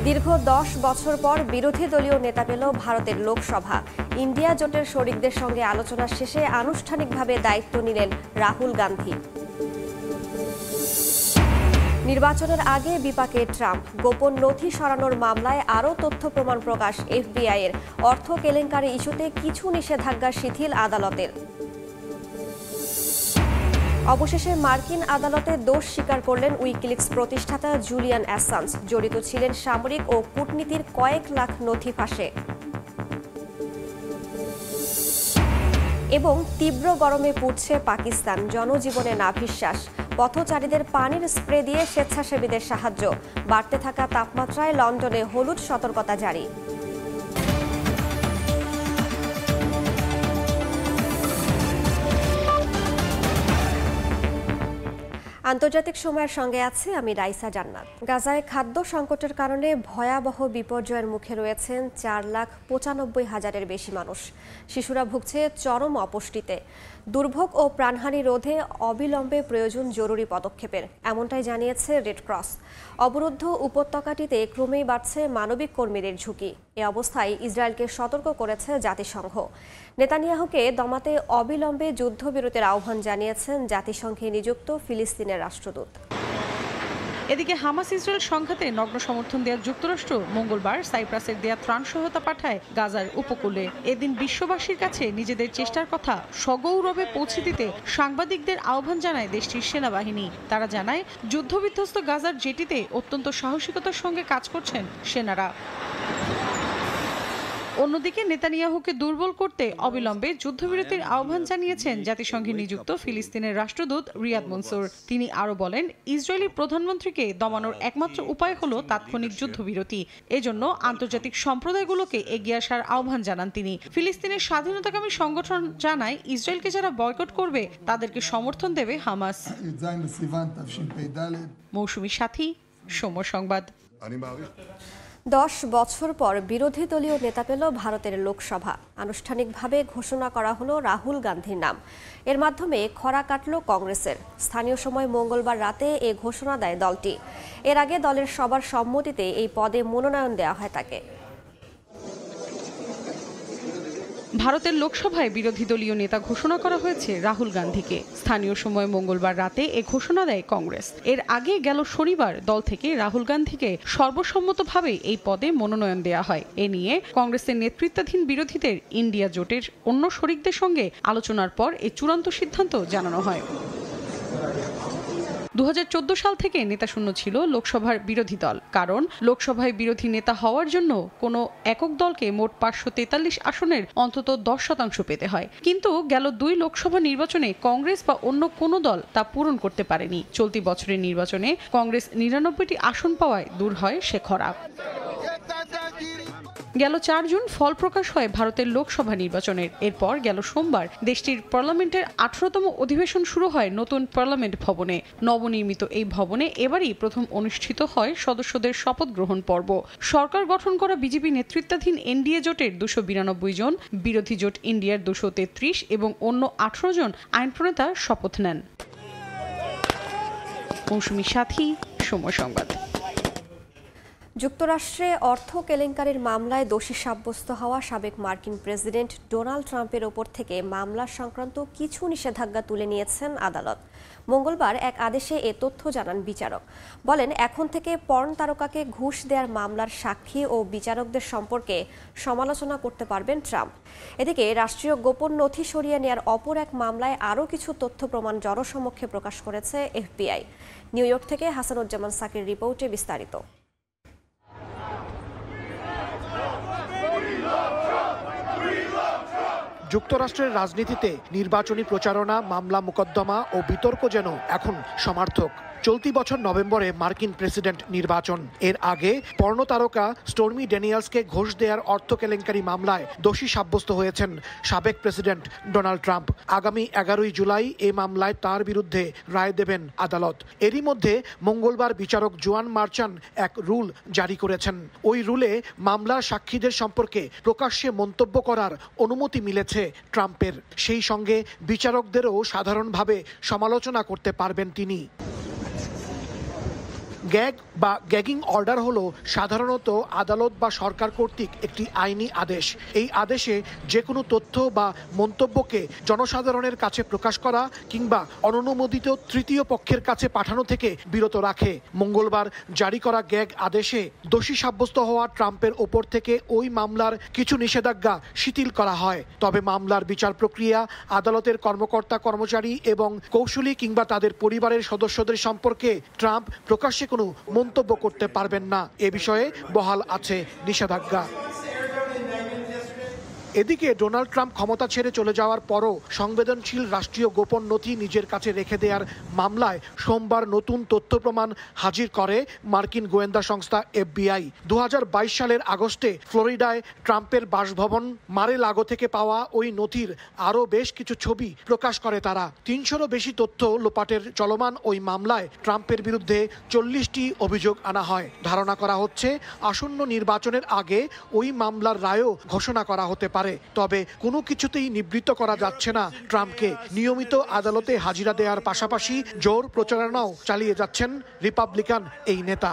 দীর্ঘ 10 বছর পর বিরোধী দলীয় নেতা পেল ভারতের লোকসভা। ইন্ডিয়া জোটের শরিকদের সঙ্গে আলোচনা শেষে আনুষ্ঠানিকভাবে দায়িত্ব নিলেন রাহুল গান্ধী। নির্বাচনের আগে বিপাকে ট্রাম্প, গোপন নথি সরানোর মামলায় আরও তথ্য প্রমাণ প্রকাশ FBI এর। অর্থ কেলেঙ্কারি ইস্যুতে কিছু নিষেধাজ্ঞা শিথিল আদালতের। অবশেষে মার্কিন আদালতে দোষ স্বীকার করলেন উইকিলিক্স প্রতিষ্ঠাতা জুলিয়ান অ্যাসাঞ্জ। জড়িত ছিলেন সামরিক ও কূটনীতির কয়েক লাখ নথি ফাঁসে। এবং তীব্র গরমে পুড়ছে পাকিস্তান, জনজীবনে নাভিশ্বাস। পথচারীদের পানির স্প্রে দিয়ে স্বেচ্ছাসেবীদের সাহায্য। বাড়তে থাকা তাপমাত্রায় লন্ডনে হলুদ সতর্কতা জারি। আন্তর্জাতিক সময়ের সঙ্গে আছে আমি রাইসা জান্নাত। গাজায় খাদ্য সংকটের কারণে ভয়াবহ বিপর্যয়ের মুখে রয়েছেন 4,95,000-এর বেশি মানুষ। শিশুরা ভুগছে চরম অপুষ্টিতে। দুর্ভোগ ও প্রাণহানি রোধে অবিলম্বে প্রয়োজন জরুরি পদক্ষেপের, এমনটাই জানিয়েছে রেড ক্রস। অবরুদ্ধ উপত্যকাটিতে ক্রমেই বাড়ছে মানবিক কর্মীদের ঝুঁকি। এ অবস্থায় ইসরায়েলকে সতর্ক করেছে জাতিসংঘ। নেতানিয়াহুকে দমাতে অবিলম্বে যুদ্ধবিরতির আহ্বান জানিয়েছেন জাতিসংঘে নিযুক্ত ফিলিস্তিনের রাষ্ট্রদূত। এদিকে হামাস ইসরায়েল সংঘাতে নগ্ন সমর্থন দেওয়া যুক্তরাষ্ট্র মঙ্গলবার সাইপ্রাসের দেয়া ত্রাণ সহায়তা পাঠায় গাজার উপকূলে। এদিন বিশ্ববাসীর কাছে নিজেদের চেষ্টার কথা সগৌরবে পৌঁছে দিতে সাংবাদিকদের আহ্বান জানায় দেশটির সেনাবাহিনী। তারা জানায়, যুদ্ধবিধ্বস্ত গাজার জেটিতে অত্যন্ত সাহসিকতার সঙ্গে কাজ করছেন সেনারা। অন্যদিকে নেতানিয়াহুকে দুর্বল করতে অবিলম্বে যুদ্ধবিরতির আহ্বান জানিয়েছেন জাতিসংঘে নিযুক্ত ফিলিস্তিনের রাষ্ট্রদূত রিয়াদ মনসুর। তিনি আরও বলেন, ইসরায়েলি প্রধানমন্ত্রীকে দমানোর একমাত্র উপায় হলো তাৎক্ষণিক যুদ্ধবিরতি। এজন্য আন্তর্জাতিক সম্প্রদায়গুলোকে এগিয়ে আসার আহ্বান জানান তিনি। ফিলিস্তিনের স্বাধীনতাকামী সংগঠন জানায়, ইসরায়েলকে যারা বয়কট করবে তাদেরকে সমর্থন দেবে হামাস। মৌসুমী সাথী, সময় সংবাদ। 10 বছর পর বিরোধী দলীয় নেতা পেল ভারতের লোকসভা। আনুষ্ঠানিকভাবে ঘোষণা করা হলো রাহুল গান্ধীর নাম। এর মাধ্যমে খরা কাটল কংগ্রেসের। স্থানীয় সময় মঙ্গলবার রাতে এ ঘোষণা দেয় দলটি। এর আগে দলের সবার সম্মতিতে এই পদে মনোনয়ন দেওয়া হয় তাকে। ভারতের লোকসভায় বিরোধী দলীয় নেতা ঘোষণা করা হয়েছে রাহুল গান্ধীকে। স্থানীয় সময় মঙ্গলবার রাতে এ ঘোষণা দেয় কংগ্রেস। এর আগে গেল শনিবার দল থেকে রাহুল গান্ধীকে সর্বসম্মতভাবে এই পদে মনোনয়ন দেওয়া হয়। এ নিয়ে কংগ্রেসের নেতৃত্বাধীন বিরোধীদের ইন্ডিয়া জোটের অন্য শরিকদের সঙ্গে আলোচনার পর এই চূড়ান্ত সিদ্ধান্ত জানানো হয়। 2014 সাল থেকে নেতাশূন্য ছিল লোকসভার বিরোধী দল। কারণ লোকসভায় বিরোধী নেতা হওয়ার জন্য কোনো একক দলকে মোট 543 আসনের অন্তত 10% পেতে হয়। কিন্তু গেল 2 লোকসভা নির্বাচনে কংগ্রেস বা অন্য কোনো দল তা পূরণ করতে পারেনি। চলতি বছরের নির্বাচনে কংগ্রেস 99টি আসন পাওয়ায় দূর হয় সে খরা। গেল 4 জুন ফল প্রকাশ হয় ভারতের লোকসভা নির্বাচনের। এরপর গেল সোমবার দেশটির পার্লামেন্টের 18তম অধিবেশন শুরু হয় নতুন পার্লামেন্ট ভবনে। নবনির্মিত এই ভবনে এবারই প্রথম অনুষ্ঠিত হয় সদস্যদের শপথ গ্রহণ পর্ব। সরকার গঠন করা বিজেপি নেতৃত্বাধীন এনডিএ জোটের 292 জন, বিরোধী জোট ইন্ডিয়ার 233 এবং অন্য 18 জন আইন প্রণেতা শপথ নেন। মৌসুমী সাথী, সময় সংবাদ। যুক্তরাষ্ট্রে অর্থ কেলেঙ্কারির মামলায় দোষী সাব্যস্ত হওয়া সাবেক মার্কিন প্রেসিডেন্ট ডোনাল্ড ট্রাম্পের ওপর থেকে মামলা সংক্রান্ত কিছু নিষেধাজ্ঞা তুলে নিয়েছেন আদালত। মঙ্গলবার এক আদেশে এ তথ্য জানান বিচারক। বলেন, এখন থেকে পর্ন তারকাকে ঘুষ দেওয়ার মামলার সাক্ষী ও বিচারকদের সম্পর্কে সমালোচনা করতে পারবেন ট্রাম্প। এদিকে রাষ্ট্রীয় গোপন নথি সরিয়ে নেওয়ার অপর এক মামলায় আরও কিছু তথ্য প্রমাণ জনসমক্ষে প্রকাশ করেছে FBI। নিউ ইয়র্ক থেকে হাসানুজ্জামান সাকির রিপোর্টে বিস্তারিত। যুক্তরাষ্ট্রের রাজনীতিতে নির্বাচনী প্রচারণা, মামলা মোকদ্দমা ও বিতর্ক যেন এখন সমার্থক। চলতি বছর নভেম্বরে মার্কিন প্রেসিডেন্ট নির্বাচন। এর আগে পর্নো তারকা স্টর্মি ড্যানিয়েলসকে ঘুষ দেওয়ার অর্থ কেলেঙ্কারি মামলায় দোষী সাব্যস্ত হয়েছেন সাবেক প্রেসিডেন্ট ডোনাল্ড ট্রাম্প। আগামী 11 জুলাই এই মামলায় তার বিরুদ্ধে রায় দেবেন আদালত। এরই মধ্যে মঙ্গলবার বিচারক জোয়ান মার্চান এক রুল জারি করেছেন। ওই রুলে মামলার সাক্ষীদের সম্পর্কে প্রকাশ্যে মন্তব্য করার অনুমতি মিলেছে ট্রাম্পের। সেই সঙ্গে বিচারকদেরও সাধারণভাবে সমালোচনা করতে পারবেন তিনি। গ্যাগ বা গ্যাগিং অর্ডার হলো সাধারণত আদালত বা সরকার কর্তৃক একটি আইনি আদেশ। এই আদেশে যে কোনো তথ্য বা মন্তব্যকে জনসাধারণের কাছে প্রকাশ করা কিংবা অননুমোদিত তৃতীয় পক্ষের কাছে পাঠানো থেকে বিরত রাখে। মঙ্গলবার জারি করা গ্যাগ আদেশে দোষী সাব্যস্ত হওয়া ট্রাম্পের ওপর থেকে ওই মামলার কিছু নিষেধাজ্ঞা শিথিল করা হয়। তবে মামলার বিচার প্রক্রিয়া, আদালতের কর্মকর্তা কর্মচারী এবং কৌশলী কিংবা তাদের পরিবারের সদস্যদের সম্পর্কে ট্রাম্প প্রকাশ্যে কোনো মন্তব্য করতে পারবেন না। এ বিষয়ে বহাল আছে নিষেধাজ্ঞা। এদিকে ডোনাল্ড ট্রাম্প ক্ষমতা ছেড়ে চলে যাওয়ার পরও সংবেদনশীল রাষ্ট্রীয় গোপন নথি নিজের কাছে রেখে দেওয়ার মামলায় সোমবার নতুন তথ্য প্রমাণ হাজির করে মার্কিন গোয়েন্দা সংস্থা FBI। 2022 সালের আগস্টে ফ্লোরিডায় ট্রাম্পের বাসভবন মারে লাগো থেকে পাওয়া ওই নথির আরও বেশ কিছু ছবি প্রকাশ করে তারা। 300-রও বেশি তথ্য লোপাটের চলমান ওই মামলায় ট্রাম্পের বিরুদ্ধে 40টি অভিযোগ আনা হয়। ধারণা করা হচ্ছে আসন্ন নির্বাচনের আগে ওই মামলার রায়ও ঘোষণা করা হতে পারে। তবে কোনো কিছুতেই নিবৃত্ত করা যাচ্ছে না ট্রাম্পকে। নিয়মিত আদালতে হাজিরা দেওয়ার পাশাপাশি জোর প্রচারণাও চালিয়ে যাচ্ছেন রিপাবলিকান এই নেতা।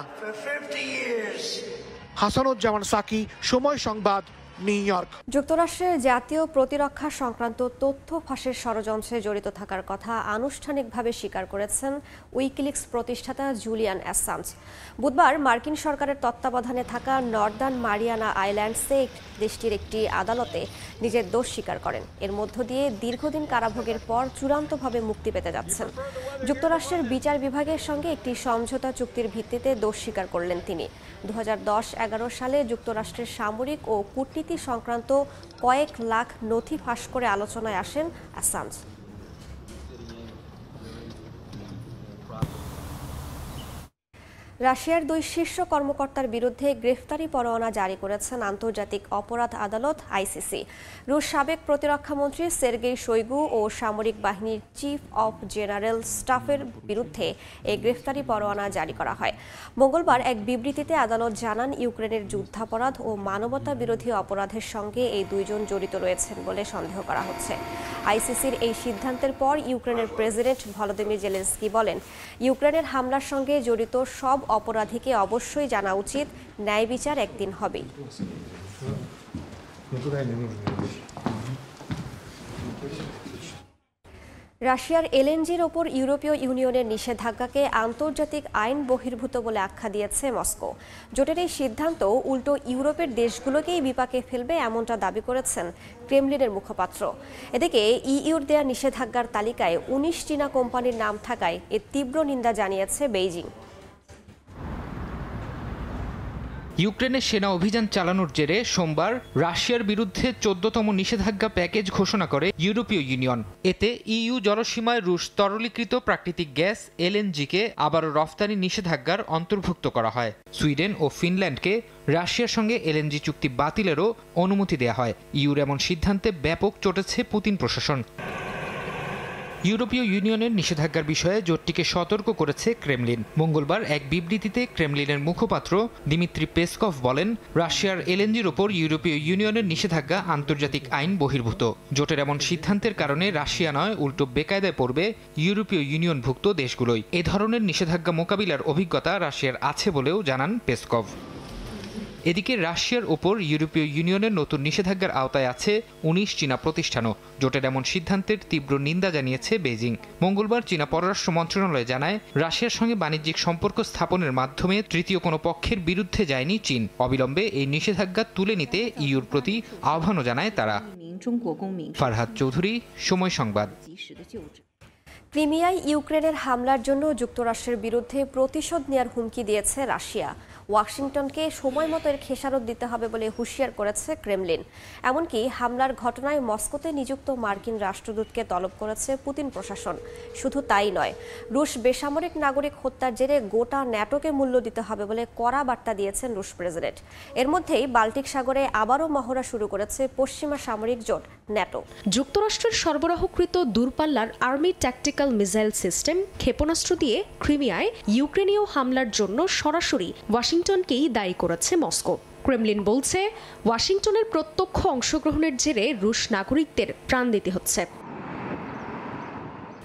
হাসানুজ্জামান সাকি, সময় সংবাদ, নিউ ইয়র্ক। যুক্তরাষ্ট্রের জাতীয় প্রতিরক্ষা সংক্রান্ত তথ্য ফাঁসের ষড়যন্ত্রে জড়িত থাকার কথা আনুষ্ঠানিকভাবে স্বীকার করেছেন উইকিলিক্স প্রতিষ্ঠাতা জুলিয়ান অ্যাসাঞ্জ। বুধবার মার্কিন সরকারের তত্ত্বাবধানে থাকা নর্দার্ন মারিয়ানা আইল্যান্ডসে দেশটির একটি আদালতে নিজের দোষ স্বীকার করেন। এর মধ্য দিয়ে দীর্ঘদিন কারাভোগের পর চূড়ান্তভাবে মুক্তি পেতে যাচ্ছেন। যুক্তরাষ্ট্রের বিচার বিভাগের সঙ্গে একটি সমঝোতা চুক্তির ভিত্তিতে দোষ স্বীকার করলেন তিনি। 2010-11 সালে যুক্তরাষ্ট্রের সামরিক ও কূটনীতি সংক্রান্ত কয়েক লাখ নথি ফাঁস করে আলোচনায় আসেন অ্যাসাঞ্জ। রাশিয়ার 2 শীর্ষ কর্মকর্তার বিরুদ্ধে গ্রেফতারি পরোয়ানা জারি করেছেন আন্তর্জাতিক অপরাধ আদালত ICC। রুশ সাবেক প্রতিরক্ষামন্ত্রী সের্গেই শোইগু ও সামরিক বাহিনীর চিফ অব জেনারেল স্টাফের বিরুদ্ধে এই গ্রেফতারি পরোয়ানা জারি করা হয়। মঙ্গলবার এক বিবৃতিতে আদালত জানান, ইউক্রেনের যুদ্ধাপরাধ ও মানবতা বিরোধী অপরাধের সঙ্গে এই দুইজন জড়িত রয়েছেন বলে সন্দেহ করা হচ্ছে। ICCর এই সিদ্ধান্তের পর ইউক্রেনের প্রেসিডেন্ট ভলোদিমির জেলেনস্কি বলেন, ইউক্রেনের হামলার সঙ্গে জড়িত সব অপরাধীকে অবশ্যই জানা উচিত, ন্যায় বিচার একদিন হবেই। রাশিয়ার LNGর ওপর ইউরোপীয় ইউনিয়নের নিষেধাজ্ঞাকে আন্তর্জাতিক আইন বহির্ভূত বলে আখ্যা দিয়েছে মস্কো। জোটের এই সিদ্ধান্ত উল্টো ইউরোপের দেশগুলোকেই বিপাকে ফেলবে এমনটা দাবি করেছেন ক্রেমলিনের মুখপাত্র। এদিকে ইউর দেয়া নিষেধাজ্ঞার তালিকায় 19 চীনা কোম্পানির নাম থাকায় এর তীব্র নিন্দা জানিয়েছে বেইজিং। ইউক্রেনে সেনা অভিযান চালানোর জেরে সোমবার রাশিয়ার বিরুদ্ধে 14তম নিষেধাজ্ঞা প্যাকেজ ঘোষণা করে ইউরোপীয় ইউনিয়ন। এতে EU জলসীমায় রুশ তরলীকৃত প্রাকৃতিক গ্যাস LNG-কে আবারও রফতানি নিষেধাজ্ঞার অন্তর্ভুক্ত করা হয়। সুইডেন ও ফিনল্যান্ডকে রাশিয়ার সঙ্গে LNG চুক্তি বাতিলেরও অনুমতি দেওয়া হয়। ইউর এমন সিদ্ধান্তে ব্যাপক চটেছে পুতিন প্রশাসন। ইউরোপীয় ইউনিয়নের নিষেধাজ্ঞার বিষয়ে জোটটিকে সতর্ক করেছে ক্রেমলিন। মঙ্গলবার এক বিবৃতিতে ক্রেমলিনের মুখপাত্র দিমিত্রি পেসকভ বলেন, রাশিয়ার LNG-র ওপর ইউরোপীয় ইউনিয়নের নিষেধাজ্ঞা আন্তর্জাতিক আইন বহির্ভূত। জোটের এমন সিদ্ধান্তের কারণে রাশিয়া নয়, উল্টো বেকায়দায় পড়বে ইউরোপীয় ইউনিয়নভুক্ত দেশগুলোই। এ ধরনের নিষেধাজ্ঞা মোকাবিলার অভিজ্ঞতা রাশিয়ার আছে বলেও জানান পেসকভ। এদিকে রাশিয়ার ওপর ইউরোপীয় ইউনিয়নের নতুন নিষেধাজ্ঞার আওতায় আছে 19 চীনা প্রতিষ্ঠানও। জোটের এমন সিদ্ধান্তের তীব্র নিন্দা জানিয়েছে বেইজিং। মঙ্গলবার চীনা পররাষ্ট্র মন্ত্রণালয় জানায়, রাশিয়ার সঙ্গে বাণিজ্যিক সম্পর্ক স্থাপনের মাধ্যমে তৃতীয় কোনো পক্ষের বিরুদ্ধে যায়নি চীন। অবিলম্বে এই নিষেধাজ্ঞা তুলে নিতে ইউর প্রতি আহ্বানও জানায় তারা। ফারহাদ চৌধুরী, সময় সংবাদ। ক্রিমিয়ায় ইউক্রেনের হামলার জন্য যুক্তরাষ্ট্রের বিরুদ্ধে প্রতিশোধ নেওয়ার হুমকি দিয়েছে রাশিয়া। ওয়াশিংটনকে সময় মতো এর খেসারত দিতে হবে বলে হুঁশিয়ার করেছে ক্রেমলিন। এমনকি হামলার ঘটনায় মস্কোতে নিযুক্ত মার্কিন রাষ্ট্রদূতকে তলব করেছে পুতিন প্রশাসন। শুধু তাই নয়, রুশ বেসামরিক নাগরিক হত্যার জেরে গোটা ন্যাটোকে মূল্য দিতে হবে বলে কড়া বার্তা দিয়েছেন রুশ প্রেসিডেন্ট। এর মধ্যেই বাল্টিক সাগরে আবারও মহড়া শুরু করেছে পশ্চিমা সামরিক জোট ন্যাটো। যুক্তরাষ্ট্রের সরবরাহকৃত দূরপাল্লার আর্মি ট্যাকটিক্যাল মিসাইল সিস্টেম ক্ষেপণাস্ত্র দিয়ে ক্রিমিয়ায় ইউক্রেনীয় হামলার জন্য সরাসরি ওয়াশিংটনকেই দায়ী করেছে মস্কো। ক্রেমলিন বলছে, ওয়াশিংটনের প্রত্যক্ষ অংশগ্রহণের জেরে রুশ নাগরিকদের প্রাণ দিতে হচ্ছে।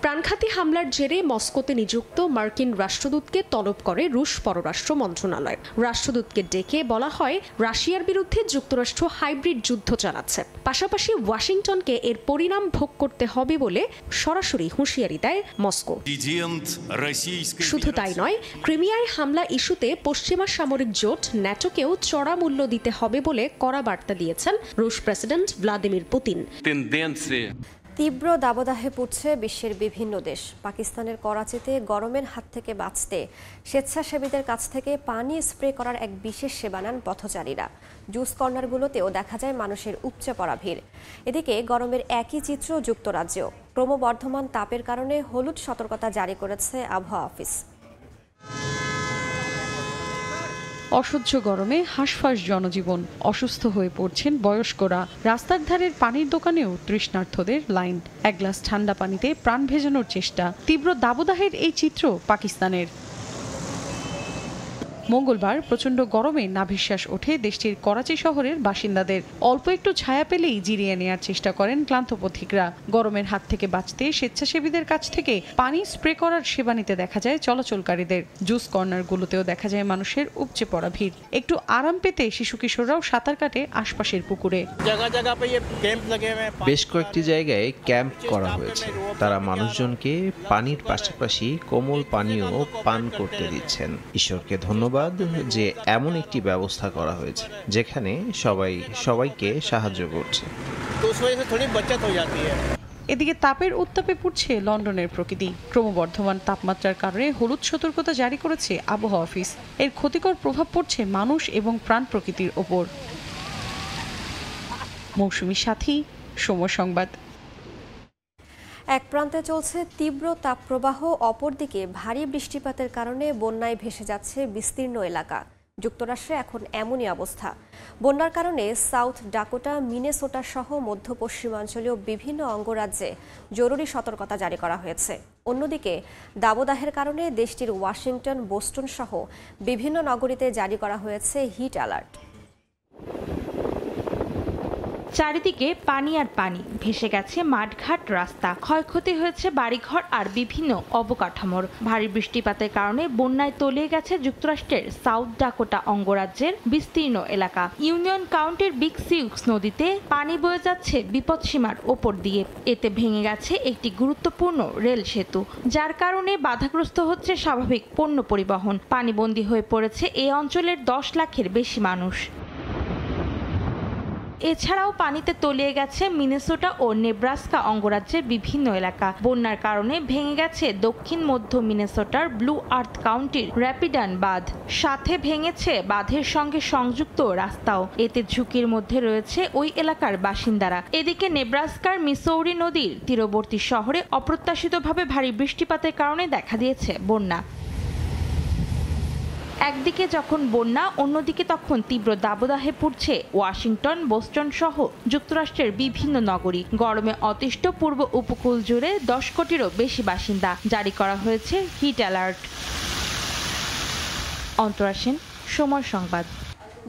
প্রাণঘাতী হামলার জেরে মস্কোতে নিযুক্ত মার্কিন রাষ্ট্রদূতকে তলব করে রুশ পররাষ্ট্র মন্ত্রণালয়। রাষ্ট্রদূতকে ডেকে বলা হয় রাশিয়ার বিরুদ্ধে যুক্তরাষ্ট্র হাইব্রিড যুদ্ধ চালাচ্ছে, পাশাপাশি ওয়াশিংটনকে এর পরিণাম ভোগ করতে হবে বলে সরাসরি হুঁশিয়ারি দেয় মস্কো। শুধু তাই নয়, ক্রিমিয়ায় হামলা ইস্যুতে পশ্চিমা সামরিক জোট ন্যাটোকেও চড়া মূল্য দিতে হবে বলে কড়া বার্তা দিয়েছেন রুশ প্রেসিডেন্ট ভ্লাদিমির পুতিন। তীব্র দাবদাহে পড়ছে বিশ্বের বিভিন্ন দেশ। পাকিস্তানের করাচিতে গরমের হাত থেকে বাঁচতে স্বেচ্ছাসেবীদের কাছ থেকে পানি স্প্রে করার এক বিশেষ সেবা নেন পথচারীরা। জুস কর্নারগুলোতেও দেখা যায় মানুষের উপচে পড়া ভিড়। এদিকে গরমের একই চিত্র যুক্তরাজ্যেও। ক্রমবর্ধমান তাপের কারণে হলুদ সতর্কতা জারি করেছে আবহাওয়া অফিস। অসহ্য গরমে হাঁসফাঁস জনজীবন, অসুস্থ হয়ে পড়ছেন বয়স্করা। রাস্তার ধারের পানির দোকানেও তৃষ্ণার্তদের লাইন। এক গ্লাস ঠান্ডা পানিতে প্রাণ ভেজানোর চেষ্টা। তীব্র দাবদাহের এই চিত্র পাকিস্তানের। মঙ্গলবার প্রচণ্ড গরমে নাভিশ্বাস ওঠে দেশটির করাচি শহরের বাসিন্দাদের। অল্প একটু ছায়া পেলেই জিরিয়ে নেয়ার চেষ্টা করেন ক্লান্ত পথিকরা। গরমের হাত থেকে বাঁচতে স্বেচ্ছাসেবীদের কাছ থেকে পানি স্প্রে করার সেবা নিতে দেখা যায় চলাচলকারীদের। জুস কর্নারগুলোতেও দেখা যায় মানুষের উপচে পড়া ভিড়। একটু আরাম পেতে শিশু কিশোররাও সাঁতার কাটে আশপাশের পুকুরে। বেশ কয়েকটি জায়গায় ক্যাম্প করা হয়েছে। তারা মানুষজনকে পানির পাশাপাশি কোমল পানীয় পান করতে দিচ্ছেন। ঈশ্বরকে ধন্যবাদ যে এমন একটি ব্যবস্থা করা হয়েছে যেখানে সবাই সবাইকে সাহায্য করছে। এদিকে তাপের উত্তাপে পড়ছে লন্ডনের প্রকৃতি। ক্রমবর্ধমান তাপমাত্রার কারণে হলুদ সতর্কতা জারি করেছে আবহাওয়া অফিস। এর ক্ষতিকর প্রভাব পড়ছে মানুষ এবং প্রাণ প্রকৃতির ওপর। মৌসুমী সাথী, সময় সংবাদ। এক প্রান্তে চলছে তীব্র তাপপ্রবাহ, অপরদিকে ভারী বৃষ্টিপাতের কারণে বন্যায় ভেসে যাচ্ছে বিস্তীর্ণ এলাকা। যুক্তরাষ্ট্রে এখন এমনই অবস্থা। বন্যার কারণে সাউথ ডাকোটা, মিনেসোটা সহ মধ্য পশ্চিমাঞ্চলীয় বিভিন্ন অঙ্গরাজ্যে জরুরি সতর্কতা জারি করা হয়েছে। অন্যদিকে দাবদাহের কারণে দেশটির ওয়াশিংটন, বোস্টন সহ বিভিন্ন নগরীতে জারি করা হয়েছে হিট অ্যালার্ট। চারিদিকে পানি আর পানি, ভেসে গেছে মাঠঘাট, রাস্তা, ক্ষয়ক্ষতি হয়েছে বাড়িঘর আর বিভিন্ন অবকাঠামোর। ভারী বৃষ্টিপাতের কারণে বন্যায় তলিয়ে গেছে যুক্তরাষ্ট্রের সাউথ ডাকোটা অঙ্গরাজ্যের বিস্তীর্ণ এলাকা। ইউনিয়ন কাউন্টির বিগ সিউক্স নদীতে পানি বয়ে যাচ্ছে বিপদসীমার ওপর দিয়ে। এতে ভেঙে গেছে একটি গুরুত্বপূর্ণ রেল সেতু, যার কারণে বাধাগ্রস্ত হচ্ছে স্বাভাবিক পণ্য পরিবহন। পানিবন্দী হয়ে পড়েছে এই অঞ্চলের 10 লাখের বেশি মানুষ। এছাড়াও পানিতে তলিয়ে গেছে মিনেসোটা ও নেব্রাস্কা অঙ্গরাজ্যের বিভিন্ন এলাকা। বন্যার কারণে ভেঙে গেছে দক্ষিণ মধ্য মিনেসোটার ব্লু আর্থ কাউন্টির র্যাপিডান বাঁধ, সাথে ভেঙেছে বাঁধের সঙ্গে সংযুক্ত রাস্তাও। এতে ঝুঁকির মধ্যে রয়েছে ওই এলাকার বাসিন্দারা। এদিকে নেব্রাস্কার মিসৌরি নদীর তীরবর্তী শহরে অপ্রত্যাশিতভাবে ভারী বৃষ্টিপাতের কারণে দেখা দিয়েছে বন্যা। একদিকে যখন বন্যা, অন্যদিকে তখন তীব্র দাবদাহে পড়ছে ওয়াশিংটন, বোস্টন সহ যুক্তরাষ্ট্রের বিভিন্ন নগরী। গরমে অতিষ্ঠ পূর্ব উপকূল জুড়ে 10 কোটিরও বেশি বাসিন্দা। জারি করা হয়েছে হিট অ্যালার্ট। অন্তরা সেন, সময় সংবাদ।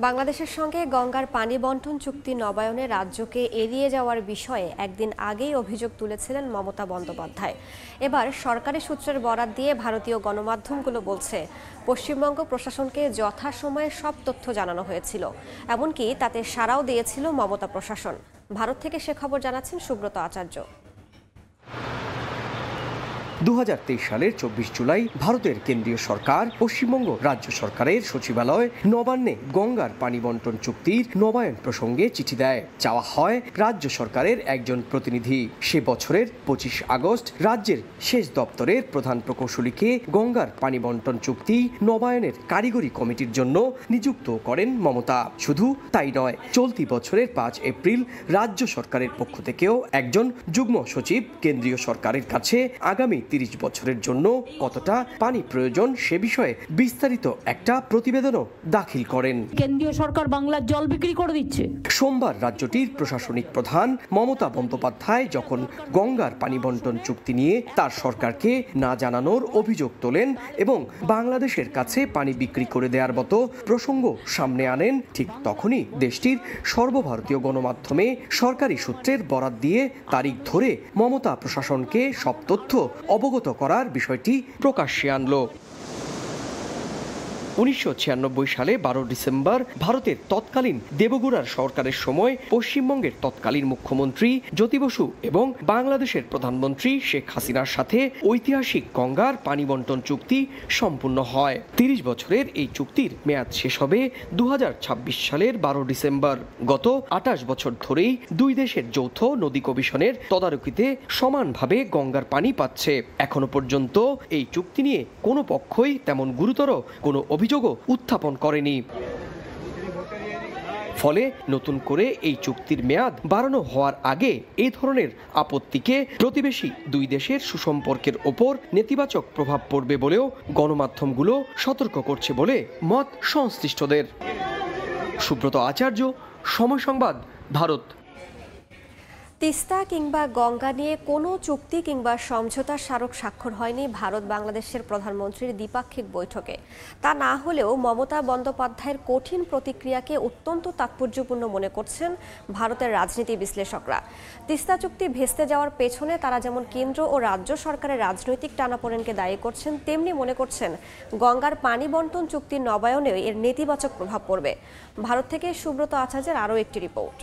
বাংলাদেশের সঙ্গে গঙ্গার পানি বন্টন চুক্তি নবায়নে রাজ্যকে এড়িয়ে যাওয়ার বিষয়ে একদিন আগেই অভিযোগ তুলেছিলেন মমতা বন্দ্যোপাধ্যায়। এবার সরকারি সূত্রের বরাত দিয়ে ভারতীয় গণমাধ্যমগুলো বলছে পশ্চিমবঙ্গ প্রশাসনকে যথাসময়ে সব তথ্য জানানো হয়েছিল, এমনকি তাতে সাড়াও দিয়েছিল মমতা প্রশাসন। ভারত থেকে সে খবর জানাচ্ছেন সুব্রত আচার্য। 2023 সালের 24 জুলাই ভারতের কেন্দ্রীয় সরকার পশ্চিমবঙ্গ রাজ্য সরকারের সচিবালয় নবান্নে গঙ্গার পানি বন্টন চুক্তির নবায়ন প্রসঙ্গে চিঠি দেয়। চাওয়া হয় রাজ্য সরকারের একজন প্রতিনিধি। সে বছরের 25 আগস্ট রাজ্যের সেচ দপ্তরের প্রধান প্রকৌশলীকে গঙ্গার পানি বন্টন চুক্তি নবায়নের কারিগরি কমিটির জন্য নিযুক্ত করেন মমতা। শুধু তাই নয়, চলতি বছরের 5 এপ্রিল রাজ্য সরকারের পক্ষ থেকেও একজন যুগ্ম সচিব কেন্দ্রীয় সরকারের কাছে আগামী 30 বছরের জন্য কতটা পানি প্রয়োজন সে বিষয়ে বিস্তারিত একটা প্রতিবেদনও দাখিল করেন। কেন্দ্রীয় সরকার বাংলার জল বিক্রি করে দিচ্ছে। সোমবার রাজ্যটির প্রশাসনিক প্রধান মমতা বন্দ্যোপাধ্যায় যখন গঙ্গার পানি বন্টন চুক্তি নিয়ে তার সরকারকে না জানানোর অভিযোগ তোলেন এবং বাংলাদেশের কাছে পানি বিক্রি করে দেওয়ার মতো প্রসঙ্গ সামনে আনেন, ঠিক তখনই দেশটির সর্বভারতীয় গণমাধ্যমে সরকারি সূত্রের বরাত দিয়ে তারিখ ধরে মমতা প্রশাসনকে সব তথ্য অবগত করার বিষয়টি প্রকাশ্যে আনলো। 1996 সালে 12 ডিসেম্বর ভারতের তৎকালীন দেবগুড়ার সরকারের সময় পশ্চিমবঙ্গের তৎকালীন মুখ্যমন্ত্রী জ্যোতি বসু এবং বাংলাদেশের প্রধানমন্ত্রী শেখ হাসিনার সাথে ঐতিহাসিক গঙ্গার পানি বন্টন চুক্তি সম্পূর্ণ হয়। 30 বছরের এই চুক্তির মেয়াদ শেষ হবে 2026 সালের 12 ডিসেম্বর। গত 28 বছর ধরেই দুই দেশের যৌথ নদী কমিশনের তদারকিতে সমানভাবে গঙ্গার পানি পাচ্ছে। এখনো পর্যন্ত এই চুক্তি নিয়ে কোনো পক্ষই তেমন গুরুতর কোনো অভিযোগও উত্থাপন করেনি। ফলে নতুন করে এই চুক্তির মেয়াদ বাড়ানো হওয়ার আগে এই ধরনের আপত্তিকে প্রতিবেশী দুই দেশের সুসম্পর্কের ওপর নেতিবাচক প্রভাব পড়বে বলেও গণমাধ্যমগুলো সতর্ক করছে বলে মত সংশ্লিষ্টদের। সুব্রত আচার্য, সময় সংবাদ, ভারত। তিস্তা কিংবা গঙ্গা নিয়ে কোনো চুক্তি কিংবা সমঝোতা স্মারক স্বাক্ষর হয়নি ভারত বাংলাদেশের প্রধানমন্ত্রীর দ্বিপাক্ষিক বৈঠকে। তা না হলেও মমতা বন্দ্যোপাধ্যায়ের কঠিন প্রতিক্রিয়াকে অত্যন্ত তাৎপর্যপূর্ণ মনে করছেন ভারতের রাজনীতি বিশ্লেষকরা। তিস্তা চুক্তি ভেস্তে যাওয়ার পেছনে তারা যেমন কেন্দ্র ও রাজ্য সরকারের রাজনৈতিক টানাপোড়েনকে দায়ী করছেন, তেমনি মনে করছেন গঙ্গার পানি বন্টন চুক্তির নবায়নেও এর নেতিবাচক প্রভাব পড়বে। ভারত থেকে সুব্রত আচার্যের আরও একটি রিপোর্ট।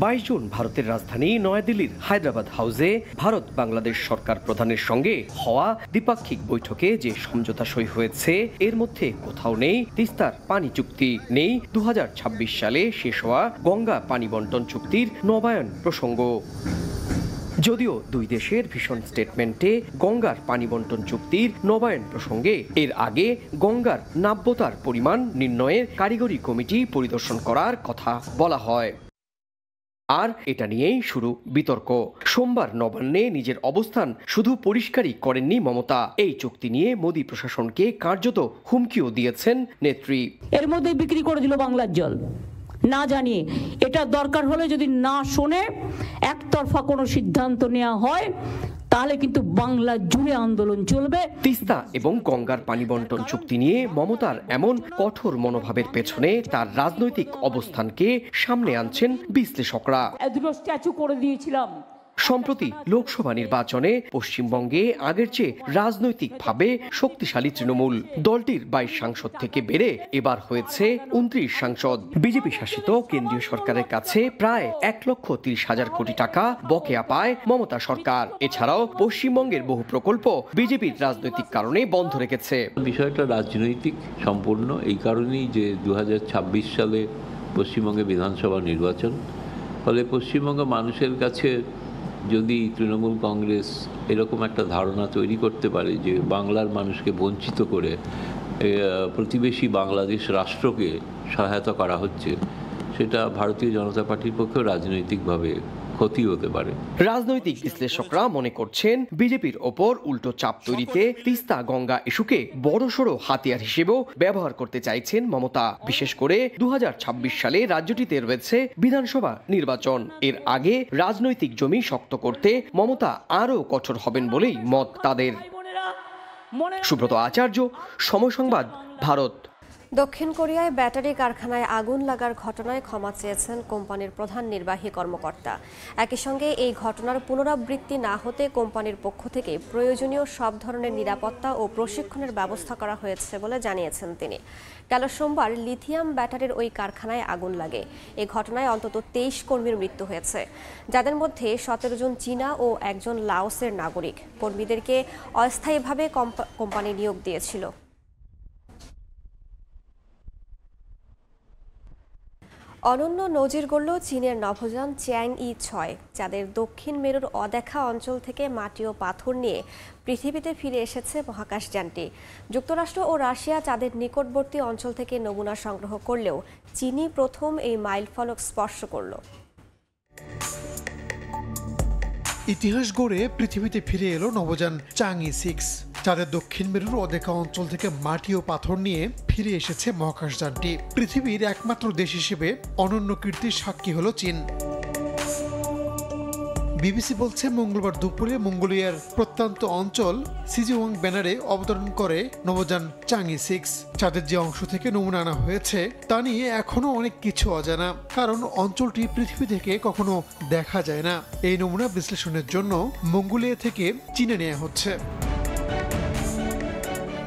22 জুন ভারতের রাজধানী নয়াদিল্লির হায়দ্রাবাদ হাউসে ভারত বাংলাদেশ সরকার প্রধানের সঙ্গে হওয়া দ্বিপাক্ষিক বৈঠকে যে সমঝোতা সই হয়েছে এর মধ্যে কোথাও নেই তিস্তার পানি চুক্তি, নেই 2026 সালে শেষ হওয়া গঙ্গা পানি বন্টন চুক্তির নবায়ন প্রসঙ্গ। যদিও দুই দেশের ভীষণ স্টেটমেন্টে গঙ্গার পানি বন্টন চুক্তির নবায়ন প্রসঙ্গে এর আগে গঙ্গার নাব্যতার পরিমাণ নির্ণয়ের কারিগরি কমিটি পরিদর্শন করার কথা বলা হয়। আর এটা নিয়েই শুরু বিতর্ক। সোমবার নবান্নে নিজের অবস্থান শুধু পরিষ্কারই করেননি মমতা, এই চুক্তি নিয়ে মোদী প্রশাসনকে কার্যত হুমকিও দিয়েছেন নেত্রী। এর মধ্যে বিক্রি করে দিল বাংলার জল না জানিয়ে। এটা দরকার হলে যদি না শোনে একতরফা কোনো সিদ্ধান্ত নেওয়া হয় তাহলে কিন্তু বাংলা জুড়ে আন্দোলন চলবে। তিস্তা এবং গঙ্গার পানি বন্টন চুক্তি নিয়ে মমতার এমন কঠোর মনোভাবের পেছনে তার রাজনৈতিক অবস্থানকে সামনে আনছেন বিশ্লেষকরা। দুটো স্ট্যাচু করে দিয়েছিলাম। সম্প্রতি লোকসভা নির্বাচনে পশ্চিমবঙ্গে আগের চেয়ে রাজনৈতিকভাবে শক্তিশালী তৃণমূল দলটির 22 সাংসদ থেকে বেড়ে এবার হয়েছে 29 সাংসদ। বিজেপি শাসিত কেন্দ্রীয় সরকারের কাছে প্রায় 1,30,000 কোটি টাকা বকেয়া পায় মমতা সরকার। এছাড়াও পশ্চিমবঙ্গের বহু প্রকল্প বিজেপির রাজনৈতিক কারণে বন্ধ রেখেছে। বিষয়টা রাজনৈতিক সম্পূর্ণ, এই কারণেই যে 2026 সালে পশ্চিমবঙ্গে বিধানসভা নির্বাচন, ফলে পশ্চিমবঙ্গ মানুষের কাছে যদি তৃণমূল কংগ্রেস এরকম একটা ধারণা তৈরি করতে পারে যে বাংলার মানুষকে বঞ্চিত করে প্রতিবেশী বাংলাদেশ রাষ্ট্রকে সহায়তা করা হচ্ছে, সেটা ভারতীয় জনতা পার্টির পক্ষেও রাজনৈতিকভাবে ক্ষতি হতে পারে। রাজনৈতিক বিশ্লেষকরা মনে করছেন বিজেপির ওপর উল্টো চাপ তৈরিতে তিস্তা গঙ্গা ইস্যুকে বড়সড় হাতিয়ার হিসেবেও ব্যবহার করতে চাইছেন মমতা। বিশেষ করে 2026 সালে রাজ্যটিতে রয়েছে বিধানসভা নির্বাচন। এর আগে রাজনৈতিক জমি শক্ত করতে মমতা আরও কঠোর হবেন বলেই মত তাদের। সুব্রত আচার্য, সময় সংবাদ, ভারত। দক্ষিণ কোরিয়ায় ব্যাটারি কারখানায় আগুন লাগার ঘটনায় ক্ষমা চেয়েছেন কোম্পানির প্রধান নির্বাহী কর্মকর্তা। একই সঙ্গে এই ঘটনার পুনরাবৃত্তি না হতে কোম্পানির পক্ষ থেকে প্রয়োজনীয় সব ধরনের নিরাপত্তা ও প্রশিক্ষণের ব্যবস্থা করা হয়েছে বলে জানিয়েছেন তিনি। গেল সোমবার লিথিয়াম ব্যাটারির ওই কারখানায় আগুন লাগে। এই ঘটনায় অন্তত 23 কর্মীর মৃত্যু হয়েছে, যাদের মধ্যে 17 জন চীনা ও একজন লাওসের নাগরিক। কর্মীদেরকে অস্থায়ীভাবে কোম্পানি নিয়োগ দিয়েছিল। অনন্য নজির গড়ল চীনের নভোযান চ্যাংই-6, যাদের দক্ষিণ মেরুর অদেখা অঞ্চল থেকে মাটি ও পাথর নিয়ে পৃথিবীতে ফিরে এসেছে মহাকাশযানটি। যুক্তরাষ্ট্র ও রাশিয়া চাঁদের নিকটবর্তী অঞ্চল থেকে নমুনা সংগ্রহ করলেও চীনই প্রথম এই মাইলফলক স্পর্শ করল। ইতিহাস গড়ে পৃথিবীতে ফিরে এলো নভোযান চাংই 6। চাঁদের দক্ষিণ মেরুর অদেখা অঞ্চল থেকে মাটি ও পাথর নিয়ে ফিরে এসেছে মহাকাশযানটি। পৃথিবীর একমাত্র দেশ হিসেবে অনন্য কীর্তির সাক্ষী হলো চীন। বিবিসি বলছে মঙ্গলবার দুপুরে মঙ্গোলিয়ার প্রত্যন্ত অঞ্চল সিজিওয়াং ব্যানারে অবতরণ করে নভোযান চাংই 6। চাঁদের যে অংশ থেকে নমুনা আনা হয়েছে তা নিয়ে এখনো অনেক কিছু অজানা, কারণ অঞ্চলটি পৃথিবী থেকে কখনো দেখা যায় না। এই নমুনা বিশ্লেষণের জন্য মঙ্গোলিয়া থেকে চীনে নেওয়া হচ্ছে।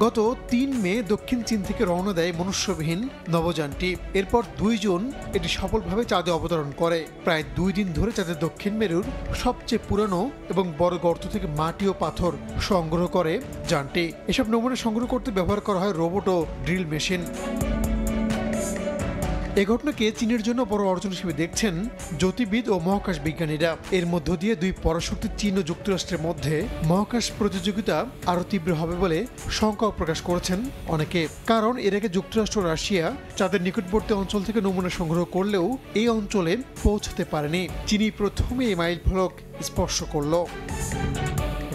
গত ৩ মে দক্ষিণ চীন থেকে রওনা দেয় মনুষ্যবিহীন নভোযানটি। এরপর ২ জুন এটি সফলভাবে চাঁদে অবতরণ করে। প্রায় ২ দিন ধরে চাঁদের দক্ষিণ মেরুর সবচেয়ে পুরানো এবং বড় গর্ত থেকে মাটি ও পাথর সংগ্রহ করে যানটি। এসব নমুনা সংগ্রহ করতে ব্যবহার করা হয় রোবট ও ড্রিল মেশিন। এ ঘটনাকে চীনের জন্য বড় অর্জন হিসেবে দেখছেন জ্যোতির্বিদ ও মহাকাশ বিজ্ঞানীরা। এর মধ্য দিয়ে দুই পরাশক্তি চীন ও যুক্তরাষ্ট্রের মধ্যে মহাকাশ প্রতিযোগিতা আরও তীব্র হবে বলে শঙ্কা প্রকাশ করেছেন অনেকে। কারণ এর আগে যুক্তরাষ্ট্র ও রাশিয়া চাঁদের নিকটবর্তী অঞ্চল থেকে নমুনা সংগ্রহ করলেও এই অঞ্চলে পৌঁছতে পারেনি। চীনই প্রথমে এই মাইল ফলক স্পর্শ করল।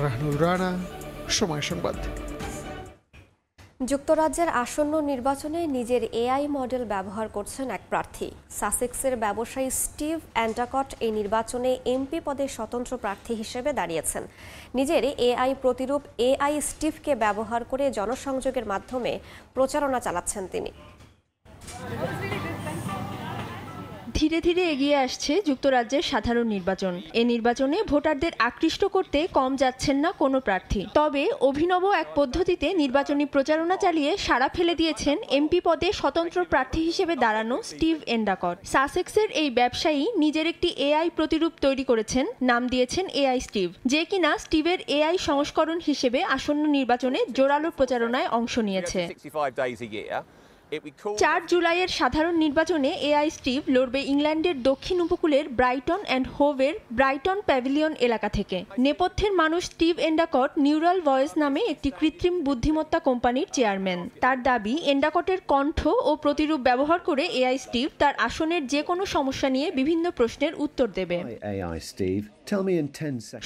রাহনুল রানা, সময় সংবাদ। যুক্তরাজ্যের আসন্ন নির্বাচনে নিজের এআই মডেল ব্যবহার করছেন এক প্রার্থী। সাসেক্সের ব্যবসায়ী স্টিভ এন্ডাকট এই নির্বাচনে এমপি পদে স্বতন্ত্র প্রার্থী হিসেবে দাঁড়িয়েছেন। নিজের এআই প্রতিরূপ এআই স্টিভকে ব্যবহার করে জনসংযোগের মাধ্যমে প্রচারণা চালাচ্ছেন তিনি। ধীরে ধীরে এগিয়ে আসছে যুক্তরাজ্যের সাধারণ নির্বাচন। এ নির্বাচনে ভোটারদের আকৃষ্ট করতে কম যাচ্ছেন না কোনো প্রার্থী। তবে অভিনব এক পদ্ধতিতে নির্বাচনী প্রচারণা চালিয়ে সাড়া ফেলে দিয়েছেন এমপি পদে স্বতন্ত্র প্রার্থী হিসেবে দাঁড়ানো স্টিভ এন্ডাকট। সাসেক্সের এই ব্যবসায়ী নিজের একটি এআই প্রতিরূপ তৈরি করেছেন, নাম দিয়েছেন এআই স্টিভ, যে কিনা স্টিভের এআই সংস্করণ হিসেবে আসন্ন নির্বাচনে জোরালো প্রচারণায় অংশ নিয়েছে। ৪ জুলাইয়ের সাধারণ নির্বাচনে এআই স্টিভ লড়বে ইংল্যান্ডের দক্ষিণ উপকূলের ব্রাইটন অ্যান্ড হোভের ব্রাইটন প্যাভিলিয়ন এলাকা থেকে। নেপথ্যের মানুষ স্টিভ এন্ডাকট নিউরাল ভয়েস নামে একটি কৃত্রিম বুদ্ধিমত্তা কোম্পানির চেয়ারম্যান। তার দাবি, এন্ডাকটের কণ্ঠ ও প্রতিরূপ ব্যবহার করে এআই স্টিভ তার আসনের যে কোনো সমস্যা নিয়ে বিভিন্ন প্রশ্নের উত্তর দেবে।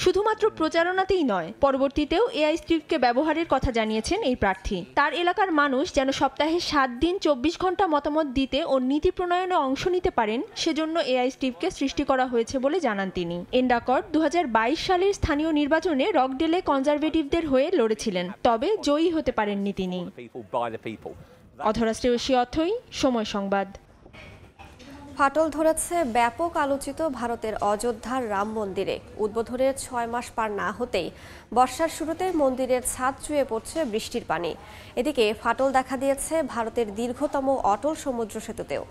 শুধুমাত্র প্রচারণাতেই নয়, পরবর্তীতেও এআই স্টিভকে ব্যবহারের কথা জানিয়েছেন এই প্রার্থী। তার এলাকার মানুষ যেন সপ্তাহে ৭ দিন ২৪ ঘন্টা মতামত দিতে ও নীতি প্রণয়নে অংশ নিতে পারেন, সেজন্য এআই স্টিভকে সৃষ্টি করা হয়েছে বলে জানান তিনি। এন্ডাকট ২০২২ সালের স্থানীয় নির্বাচনে রকডেলে কনজারভেটিভদের হয়ে লড়েছিলেন, তবে জয়ী হতে পারেননি তিনি। অধরা শ্রেয়সী অথই, সময় সংবাদ। ফাটল ধরেছে ব্যাপক আলোচিত ভারতের অযোধ্যার রাম মন্দিরে। উদ্বোধনের ৬ মাস পার না হতেই বর্ষার শুরুতে মন্দিরের ছাদ চুয়ে পড়ছে বৃষ্টির পানি। এদিকে ফাটল দেখা দিয়েছে ভারতের দীর্ঘতম অটল সমুদ্র সেতুতেও।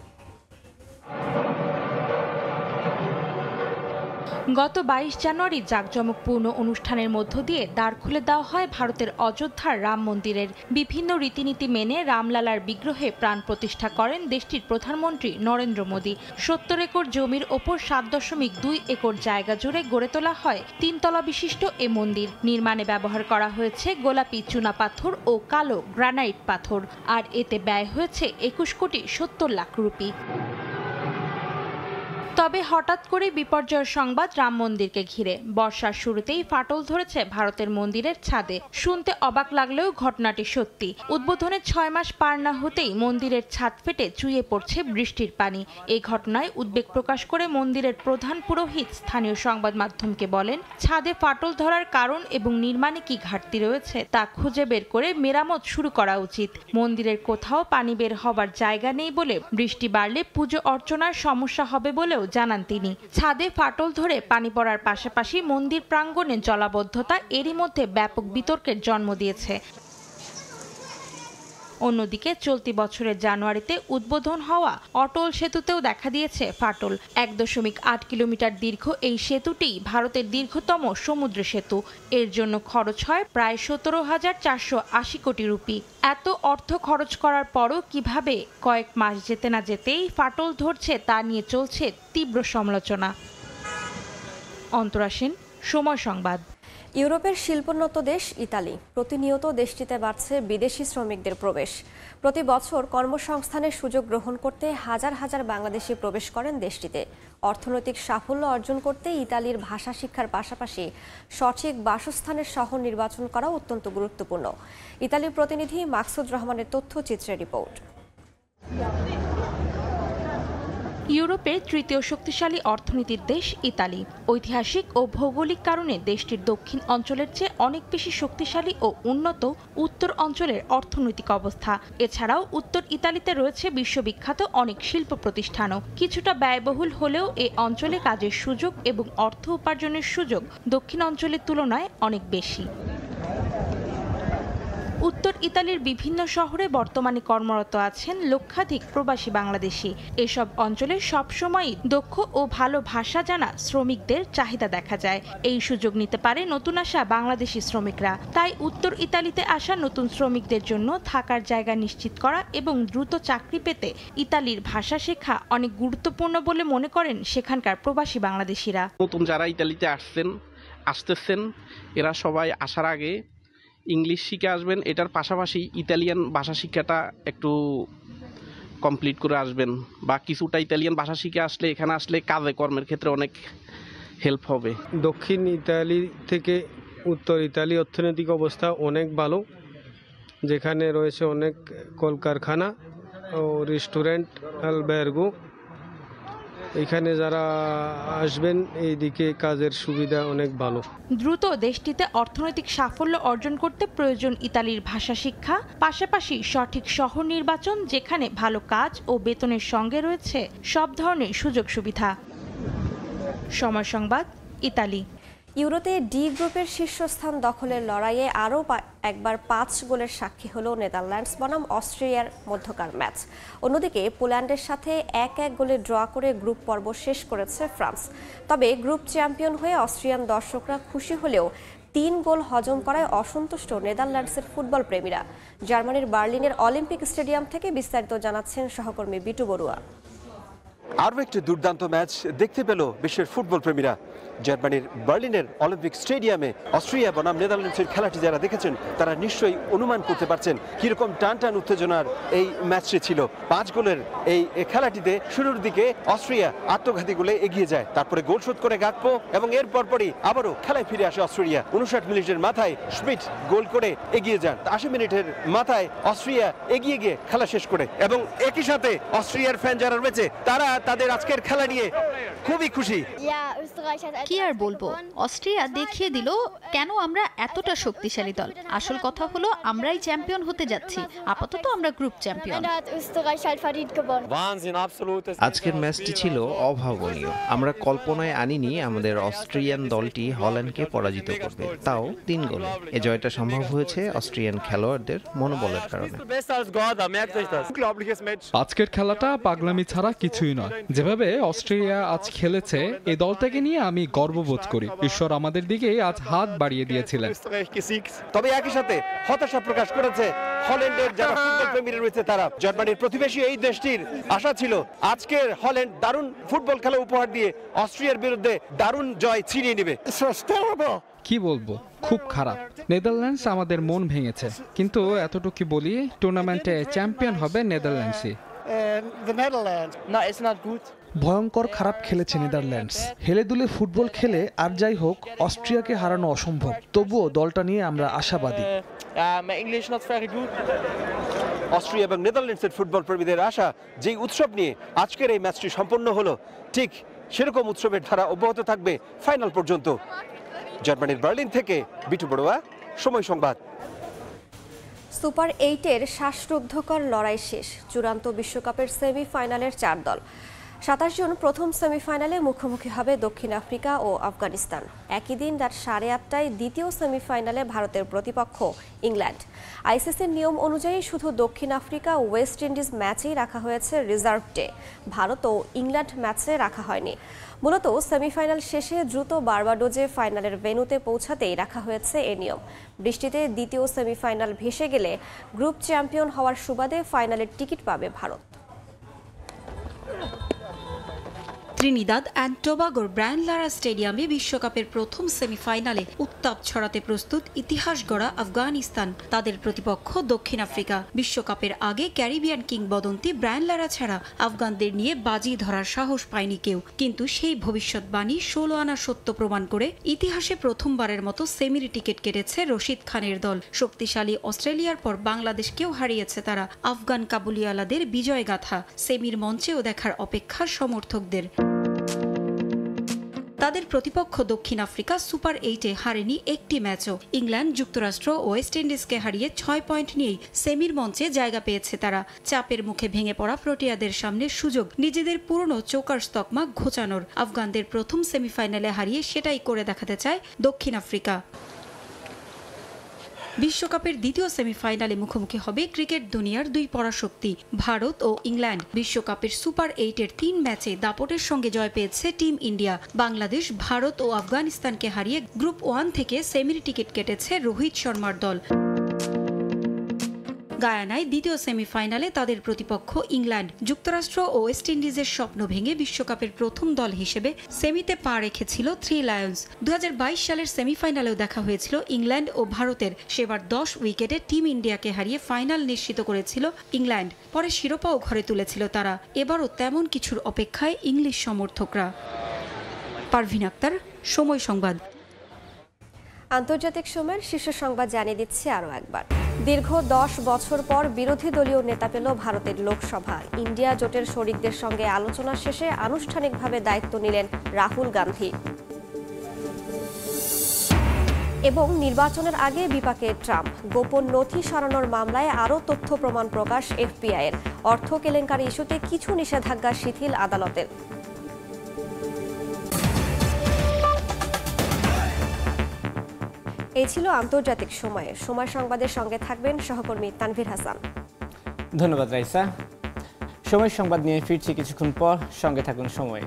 গত ২২ জানুয়ারি জাঁকজমকপূর্ণ অনুষ্ঠানের মধ্য দিয়ে দ্বার খুলে দেওয়া হয় ভারতের অযোধ্যার রাম মন্দিরের। বিভিন্ন রীতিনীতি মেনে রামলালার বিগ্রহে প্রাণ প্রতিষ্ঠা করেন দেশটির প্রধানমন্ত্রী নরেন্দ্র মোদী। ৭০ একর জমির ওপর ৭.২ একর জায়গা জুড়ে গড়ে তোলা হয় ৩ তলা বিশিষ্ট এ মন্দির। নির্মাণে ব্যবহার করা হয়েছে গোলাপি চুনা পাথর ও কালো গ্রানাইট পাথর, আর এতে ব্যয় হয়েছে ২১,৭০,০০,০০০ রুপি। তবে হঠাৎ করে বিপর্যয়ের সংবাদ রাম মন্দিরকে ঘিরে। বর্ষার শুরুতেই ফাটল ধরেছে ভারতের মন্দিরের ছাদে। শুনতে অবাক লাগলেও ঘটনাটি সত্যি। উদ্বোধনের ৬ মাস পার না হতেই মন্দিরের ছাদ ফেটে চুইয়ে পড়ছে বৃষ্টির পানি। এই ঘটনায় উদ্বেগ প্রকাশ করে মন্দিরের প্রধান পুরোহিত স্থানীয় সংবাদ মাধ্যমকে বলেন, ছাদে ফাটল ধরার কারণ এবং নির্মাণে কি ঘাটতি রয়েছে তা খুঁজে বের করে মেরামত শুরু করা উচিত। মন্দিরের কোথাও পানি বের হবার জায়গা নেই বলে বৃষ্টি বাড়লে পুজো অর্চনার সমস্যা হবে বলেও জানান তিনি। ছাদে ফাটল ধরে পানি পড়ার পাশাপাশি মন্দির প্রাঙ্গণে জলাবদ্ধতা এরই মধ্যে ব্যাপক বিতর্কের জন্ম দিয়েছে। অন্যদিকে চলতি বছরের জানুয়ারিতে উদ্বোধন হওয়া অটল সেতুতেও দেখা দিয়েছে ফাটল। ১.৮ কিলোমিটার দীর্ঘ এই সেতুটি ভারতের দীর্ঘতম সমুদ্র সেতু। এর জন্য খরচ হয় প্রায় ১৭,৪৮০ কোটি রুপি। এত অর্থ খরচ করার পরও কিভাবে কয়েক মাস যেতে না যেতেই ফাটল ধরছে তা নিয়ে চলছে তীব্র সমালোচনা। অন্তরা সেন, সময় সংবাদ। ইউরোপের শিল্পোন্নত দেশ ইতালি। প্রতিনিয়ত দেশটিতে বাড়ছে বিদেশি শ্রমিকদের প্রবেশ। প্রতি বছর কর্মসংস্থানের সুযোগ গ্রহণ করতে হাজার হাজার বাংলাদেশি প্রবেশ করেন দেশটিতে। অর্থনৈতিক সাফল্য অর্জন করতে ইতালির ভাষা শিক্ষার পাশাপাশি সঠিক বাসস্থানের শহর নির্বাচন করা অত্যন্ত গুরুত্বপূর্ণ। ইতালির প্রতিনিধি মাকসুদ রহমানের তথ্যচিত্রের রিপোর্ট। ইউরোপের তৃতীয় শক্তিশালী অর্থনীতির দেশ ইতালি। ঐতিহাসিক ও ভৌগোলিক কারণে দেশটির দক্ষিণ অঞ্চলের চেয়ে অনেক বেশি শক্তিশালী ও উন্নত উত্তর অঞ্চলের অর্থনৈতিক অবস্থা। এছাড়াও উত্তর ইতালিতে রয়েছে বিশ্ববিখ্যাত অনেক শিল্প প্রতিষ্ঠানও। কিছুটা ব্যয়বহুল হলেও এ অঞ্চলে কাজের সুযোগ এবং অর্থ উপার্জনের সুযোগ দক্ষিণ অঞ্চলের তুলনায় অনেক বেশি। উত্তর ইতালির বিভিন্ন শহরে বর্তমানে কর্মরত আছেন লক্ষাধিক প্রবাসী বাংলাদেশি। এসব অঞ্চলে সবসময়ই দক্ষ ও ভালো ভাষা জানা শ্রমিকদের চাহিদা দেখা যায়। এই সুযোগ নিতে পারে নতুন আসা বাংলাদেশি শ্রমিকরা। তাই উত্তর ইতালিতে আসা নতুন শ্রমিকদের জন্য থাকার জায়গা নিশ্চিত করা এবং দ্রুত চাকরি পেতে ইতালির ভাষা শেখা অনেক গুরুত্বপূর্ণ বলে মনে করেন সেখানকার প্রবাসী বাংলাদেশিরা। নতুন যারা ইতালিতে আসতেছেন এরা সবাই আসার আগে ইংলিশ শিখে আসবেন, এটার পাশাপাশি ইতালিয়ান ভাষা শিক্ষাটা একটু কমপ্লিট করে আসবেন, বা কিছুটা ইতালিয়ান ভাষা শিখে আসলে এখানে আসলে কাজে কর্মের ক্ষেত্রে অনেক হেল্প হবে। দক্ষিণ ইতালি থেকে উত্তর ইতালি অর্থনৈতিক অবস্থা অনেক ভালো, যেখানে রয়েছে অনেক কলকারখানা ও রেস্টুরেন্ট, আলবার্গো। এখানে যারা আসবেন এইদিকে কাজের সুবিধা অনেক ভালো। দ্রুত দেশটিতে অর্থনৈতিক সাফল্য অর্জন করতে প্রয়োজন ইতালির ভাষা শিক্ষা, পাশাপাশি সঠিক শহর নির্বাচন যেখানে ভালো কাজ ও বেতনের সঙ্গে রয়েছে সব ধরনের সুযোগ সুবিধা। সময় সংবাদ, ইতালি। ইউরোতে ডি গ্রুপের শীর্ষস্থান দখলের লড়াইয়ে আরও একবার 5 গোলের সাক্ষী হলো নেদারল্যান্ডস বনাম অস্ট্রিয়ার মধ্যকার ম্যাচ। অন্যদিকে পোল্যান্ডের সাথে 1-1 গোলে ড্র করে গ্রুপ পর্ব শেষ করেছে ফ্রান্স। তবে গ্রুপ চ্যাম্পিয়ন হয়ে অস্ট্রিয়ান দর্শকরা খুশি হলেও 3 গোল হজম করায় অসন্তুষ্ট নেদারল্যান্ডসের ফুটবল প্রেমীরা। জার্মানির বার্লিনের অলিম্পিক স্টেডিয়াম থেকে বিস্তারিত জানাচ্ছেন সহকর্মী বিটু বড়ুয়া। আরও একটি দুর্দান্ত ম্যাচ দেখতে পেল বিশ্বের ফুটবল প্রেমীরা। জার্মানির বার্লিনের অলিম্পিক স্টেডিয়ামে অস্ট্রিয়া বনাম নেদারল্যান্ডসের খেলাটি যারা দেখেছেন তারা নিশ্চয়ই অনুমান করতে পারছেন কিরকম টান উত্তেজনার এই ম্যাচটি ছিল। 5 গোলের এই খেলাটিতে শুরুর দিকে অস্ট্রিয়া আত্মঘাতী গোলে এগিয়ে যায়, তারপরে গোল শোধ করে গাকপো এবং এর পরপরই আবারও খেলায় ফিরে আসে অস্ট্রিয়া। 59 মিনিটের মাথায় স্মিট গোল করে এগিয়ে যান। 80 মিনিটের মাথায় অস্ট্রিয়া এগিয়ে গিয়ে খেলা শেষ করে, এবং একই সাথে অস্ট্রিয়ার ফ্যান যারা রয়েছে তারা তাদের আজকের খেলা নিয়ে খুবই খুশি। কি আর বলবো, অস্ট্রিয়া দেখিয়ে দিল কেন আমরা এতটা শক্তিশালী দল। আসল কথা হলো আমরাই চ্যাম্পিয়ন হতে যাচ্ছি। আপাতত আমরা গ্রুপ চ্যাম্পিয়ন। আজকের ম্যাচটি ছিল অভাবনীয়। আমরা কল্পনায় আনিনি আমাদের অস্ট্রিয়ান দলটি হল্যান্ডকে পরাজিত করবে, তাও 3 গোলে। এই জয়টা সম্ভব হয়েছে অস্ট্রিয়ান খেলোয়াড়দের মনোবলের কারণে। আজকের খেলাটা পাগলামি ছাড়া কিছুই নয়। যেভাবে অস্ট্রেলিয়া আজ খেলেছে, এই দলটাকে নিয়ে আমি গর্ববোধ করি। ঈশ্বর আমাদের দিকে আজ হাত বাড়িয়ে দিয়েছিলেন। তবে একই সাথে হতাশা প্রকাশ করেছে হল্যান্ডের যারা ফুটবল প্রেমীরা রয়েছে তারা। জার্মানির প্রতিবেশী এই দেশটির আশা ছিল আজকের হল্যান্ড দারুণ ফুটবল খেলা উপহার দিয়ে অস্ট্রিয়ার বিরুদ্ধে দারুণ জয় ছিনিয়ে নেবে। কি বলবো, খুব খারাপ। নেদারল্যান্ডস আমাদের মন ভেঙেছে, কিন্তু এতটুকু বলি, টুর্নামেন্টে চ্যাম্পিয়ন হবে নেদারল্যান্ডসই। ভয়ঙ্কর খারাপ খেলেছে নেদারল্যান্ডস। হেলে দুলে ফুটবল খেলে আর যাই হোক অস্ট্রিয়াকে হারানো অসম্ভব, তবুও দলটা নিয়ে আমরা আশাবাদী। অস্ট্রিয়া এবং নেদারল্যান্ডসের ফুটবল প্রেমীদের আশা যে উৎসব নিয়ে আজকের এই ম্যাচটি সম্পন্ন হলো, ঠিক সেরকম উৎসবের ধারা অব্যাহত থাকবে ফাইনাল পর্যন্ত। জার্মানির বার্লিন থেকে বিটু বড়ুয়া, সময় সংবাদ। সুপার 8-এর শ্বাসরুদ্ধকর লড়াই শেষ। চূড়ান্ত বিশ্বকাপের সেমিফাইনালের 4 দল। 27 জুন প্রথম সেমিফাইনালে মুখোমুখি হবে দক্ষিণ আফ্রিকা ও আফগানিস্তান। একই দিন রাত 8:30টায় দ্বিতীয় সেমিফাইনালে ভারতের প্রতিপক্ষ ইংল্যান্ড। আইসিসির নিয়ম অনুযায়ী শুধু দক্ষিণ আফ্রিকা ও ওয়েস্ট ইন্ডিজ ম্যাচেই রাখা হয়েছে রিজার্ভ ডে, ভারত ও ইংল্যান্ড ম্যাচে রাখা হয়নি। মূলত সেমিফাইনাল শেষে দ্রুত বার্বাডোজে ফাইনালের ভেন্যুতে পৌঁছাতেই রাখা হয়েছে এ নিয়ম। বৃষ্টিতে দ্বিতীয় সেমিফাইনাল ভেসে গেলে গ্রুপ চ্যাম্পিয়ন হওয়ার সুবাদে ফাইনালের টিকিট পাবে ভারত। ত্রিনিদাদ অ্যান্ড টোবাগোর ব্রায়ান লারা স্টেডিয়ামে বিশ্বকাপের প্রথম সেমিফাইনালে উত্তাপ ছড়াতে প্রস্তুত ইতিহাস গড়া আফগানিস্তান। তাদের প্রতিপক্ষ দক্ষিণ আফ্রিকা। বিশ্বকাপের আগে ক্যারিবিয়ান কিংবদন্তি ব্রায়ান লারা ছাড়া আফগানদের নিয়ে বাজি ধরার সাহস পায়নি কেউ, কিন্তু সেই ভবিষ্যৎবাণী 16 আনা সত্য প্রমাণ করে ইতিহাসে প্রথমবারের মতো সেমির টিকিট কেটেছে রশিদ খানের দল। শক্তিশালী অস্ট্রেলিয়ার পর বাংলাদেশকেও হারিয়েছে তারা। আফগান কাবুলিওয়ালাদের বিজয় গাথা সেমির মঞ্চেও দেখার অপেক্ষা সমর্থকদের। তাদের প্রতিপক্ষ দক্ষিণ আফ্রিকা সুপার 8-এ হারেনি একটি ম্যাচও। ইংল্যান্ড, যুক্তরাষ্ট্র ও ওয়েস্ট ইন্ডিজকে হারিয়ে 6 পয়েন্ট নিয়েই সেমির মঞ্চে জায়গা পেয়েছে তারা। চাপের মুখে ভেঙে পড়া প্রোটিয়াদের সামনে সুযোগ নিজেদের পুরনো চোকার তকমা ঘোচানোর। আফগানদের প্রথম সেমিফাইনালে হারিয়ে সেটাই করে দেখাতে চায় দক্ষিণ আফ্রিকা। বিশ্বকাপের দ্বিতীয় সেমিফাইনালে মুখোমুখি হবে ক্রিকেট দুনিয়ার দুই পরাশক্তি ভারত ও ইংল্যান্ড। বিশ্বকাপের সুপার 8-এর 3 ম্যাচে দাপটের সঙ্গে জয় পেয়েছে টিম ইন্ডিয়া। বাংলাদেশ, ভারত ও আফগানিস্তানকে হারিয়ে গ্রুপ 1 থেকে সেমির টিকিট কেটেছে রোহিত শর্মার দল। গায়ানায় দ্বিতীয় সেমিফাইনালে তাদের প্রতিপক্ষ ইংল্যান্ড। যুক্তরাষ্ট্র ও ওয়েস্ট ইন্ডিজের স্বপ্ন ভেঙে বিশ্বকাপের প্রথম দল হিসেবে সেমিতে পা রেখেছিল 3 লায়ন্স। 2022 সালের সেমিফাইনালেও দেখা হয়েছিল ইংল্যান্ড ও ভারতের। সেবার 10 উইকেটে টিম ইন্ডিয়াকে হারিয়ে ফাইনাল নিশ্চিত করেছিল ইংল্যান্ড। পরে শিরোপাও ঘরে তুলেছিল তারা। এবারও তেমন কিছুর অপেক্ষায় ইংলিশ সমর্থকরা। পারভিন আক্তার, সময় সংবাদ। আন্তর্জাতিক সময়ের শীর্ষ সংবাদ জানিয়ে দিচ্ছে আরও একবার। দীর্ঘ 10 বছর পর বিরোধী দলীয় নেতা পেল ভারতের লোকসভা। ইন্ডিয়া জোটের শরিকদের সঙ্গে আলোচনা শেষে আনুষ্ঠানিকভাবে দায়িত্ব নিলেন রাহুল গান্ধী। এবং নির্বাচনের আগে বিপাকে ট্রাম্প। গোপন নথি সরানোর মামলায় আরও তথ্য প্রমাণ প্রকাশ এফবিআইয়ের। অর্থ কেলেঙ্কারি ইস্যুতে কিছু নিষেধাজ্ঞা শিথিল আদালতের। এই ছিল আন্তর্জাতিক সময় সংবাদের সঙ্গে থাকবেন সহকর্মী তানভীর হাসান। ধন্যবাদ রাইসা। সময় সংবাদ নিয়ে ফিরছি কিছুক্ষণ পর, সঙ্গে থাকুন সময়ের।